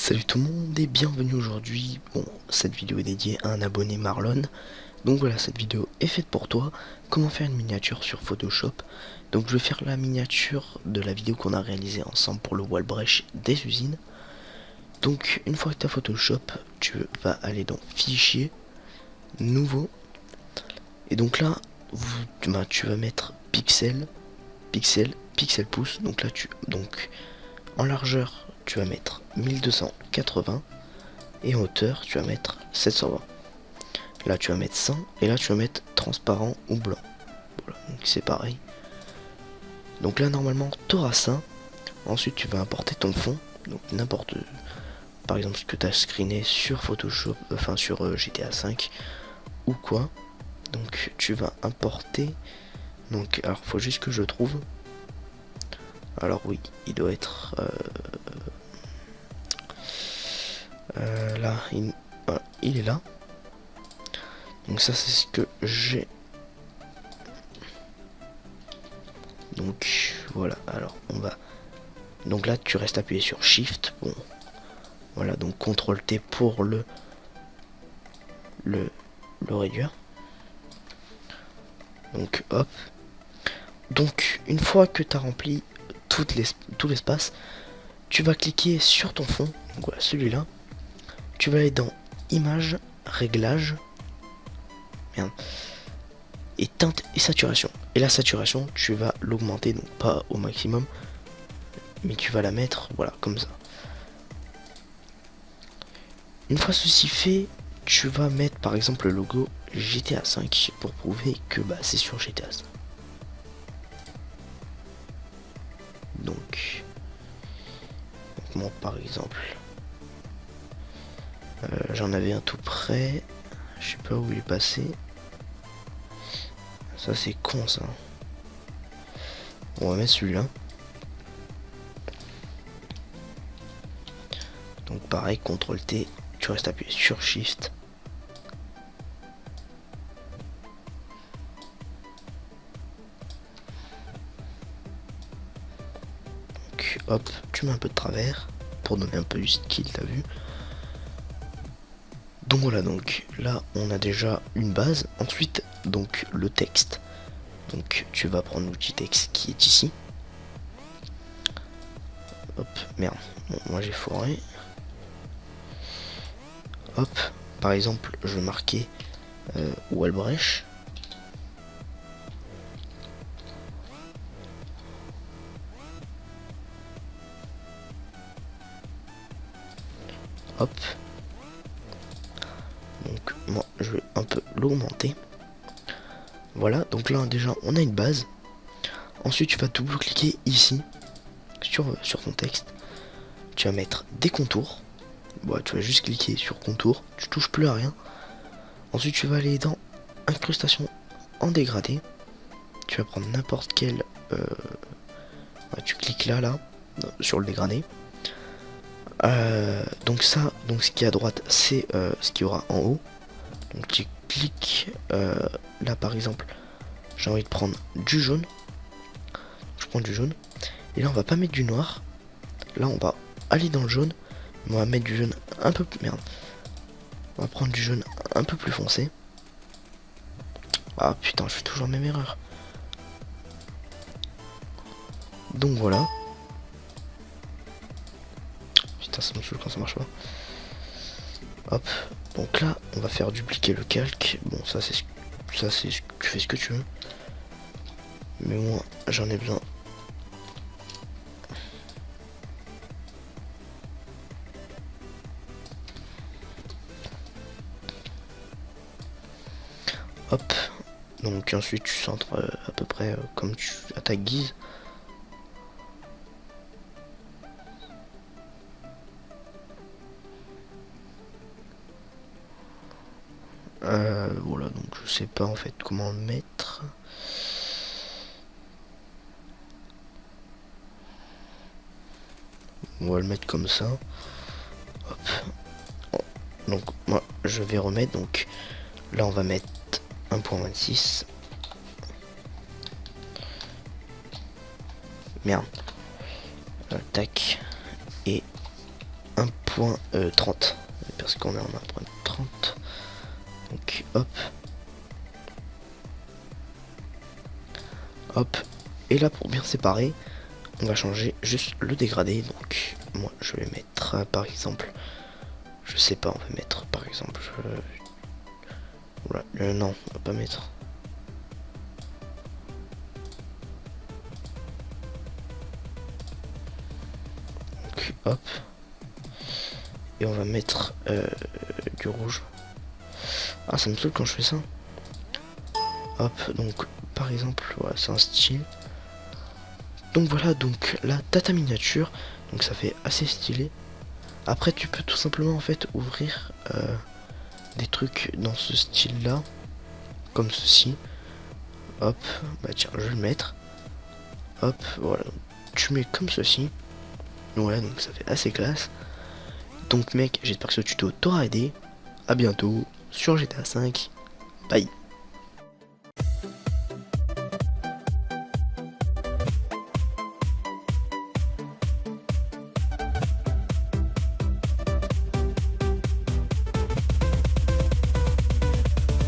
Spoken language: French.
Salut tout le monde et bienvenue aujourd'hui. Bon, cette vidéo est dédiée à un abonné Marlon. Donc voilà, cette vidéo est faite pour toi. Comment faire une miniature sur Photoshop. Donc je vais faire la miniature de la vidéo qu'on a réalisée ensemble pour le Wallbrech des usines. Donc une fois que tu as Photoshop, tu vas aller dans Fichier, Nouveau. Et donc là, tu vas mettre Pixel, Pixel, Pixel pouce. Donc là, en largeur, tu vas mettre 1280 et en hauteur, tu vas mettre 720. Là, tu vas mettre 100 et là, tu vas mettre transparent ou blanc. Voilà, donc c'est pareil. Donc là, normalement, tu auras ça. Ensuite, tu vas importer ton fond. Donc n'importe, par exemple, ce que tu as screené sur Photoshop, enfin sur GTA 5 ou quoi. Donc tu vas importer. Donc, alors, faut juste que je trouve. Alors oui, il doit être là, voilà, il est là. Donc ça c'est ce que j'ai. Donc voilà, alors on va. Donc là tu restes appuyé sur Shift. Bon. Voilà, donc CTRL T pour le réduire. Donc hop. Donc une fois que tu as rempli tout l'espace, tu vas cliquer sur ton fond. Donc voilà, celui-là. Tu vas aller dans Image, Réglages. Merde. Et teinte et saturation. Et la saturation, tu vas l'augmenter, donc pas au maximum, mais tu vas la mettre, voilà, comme ça. Une fois ceci fait, tu vas mettre par exemple le logo GTA 5 pour prouver que c'est sur GTA 5. Donc moi par exemple, j'en avais un tout près, je sais pas où il est passé. Ça c'est con ça. On va mettre celui-là. Donc pareil, CTRL T, tu restes appuyé sur Shift. Donc hop, tu mets un peu de travers pour donner un peu du style, t'as vu. Donc voilà, donc là on a déjà une base. Ensuite donc le texte. Donc tu vas prendre l'outil texte qui est ici. Hop, merde, bon, moi j'ai foiré. Hop, par exemple je vais marquer Wallbrech. Hop. Donc moi je vais un peu l'augmenter. Voilà, donc là déjà on a une base. Ensuite tu vas double-cliquer ici sur ton texte. Tu vas mettre des contours. Bon, tu vas juste cliquer sur contour, tu touches plus à rien. Ensuite tu vas aller dans incrustation en dégradé. Tu vas prendre n'importe quel tu cliques là sur le dégradé. Donc ça, donc ce qui est à droite c'est ce qu'il y aura en haut. Donc tu cliques là par exemple, j'ai envie de prendre du jaune. Je prends du jaune. Et là on va pas mettre du noir. Là on va aller dans le jaune. Mais on va mettre du jaune un peu plus. Merde. On va prendre du jaune un peu plus foncé. Ah putain, je fais toujours la même erreur. Donc voilà. Putain, ça me saoule quand ça marche pas. Hop. Donc là, on va faire dupliquer le calque. Bon, ça c'est tu fais ce que tu veux. Mais moi, j'en ai besoin. Hop. Donc ensuite tu centres à peu près comme à ta guise. Voilà, donc je sais pas en fait comment le mettre. On va le mettre comme ça. Hop. Donc moi je vais remettre, donc là on va mettre 1.26. Merde. Tac. Et 1.30 parce qu'on est en 1.30. Donc hop, hop, et là pour bien séparer, on va changer juste le dégradé. Donc moi je vais mettre par exemple, je sais pas, on va mettre par exemple, oula, non, on va pas mettre. Donc hop, et on va mettre du rouge. Ah, ça me saoule quand je fais ça. Hop, donc par exemple, voilà, c'est un style. Donc voilà, donc là t'as ta miniature, donc ça fait assez stylé. Après tu peux tout simplement en fait ouvrir des trucs dans ce style là, comme ceci. Hop, bah tiens, je vais le mettre. Hop, voilà, tu mets comme ceci. Voilà, donc ça fait assez classe. Donc mec, j'espère que ce tuto t'aura aidé. À bientôt sur GTA 5. Bye.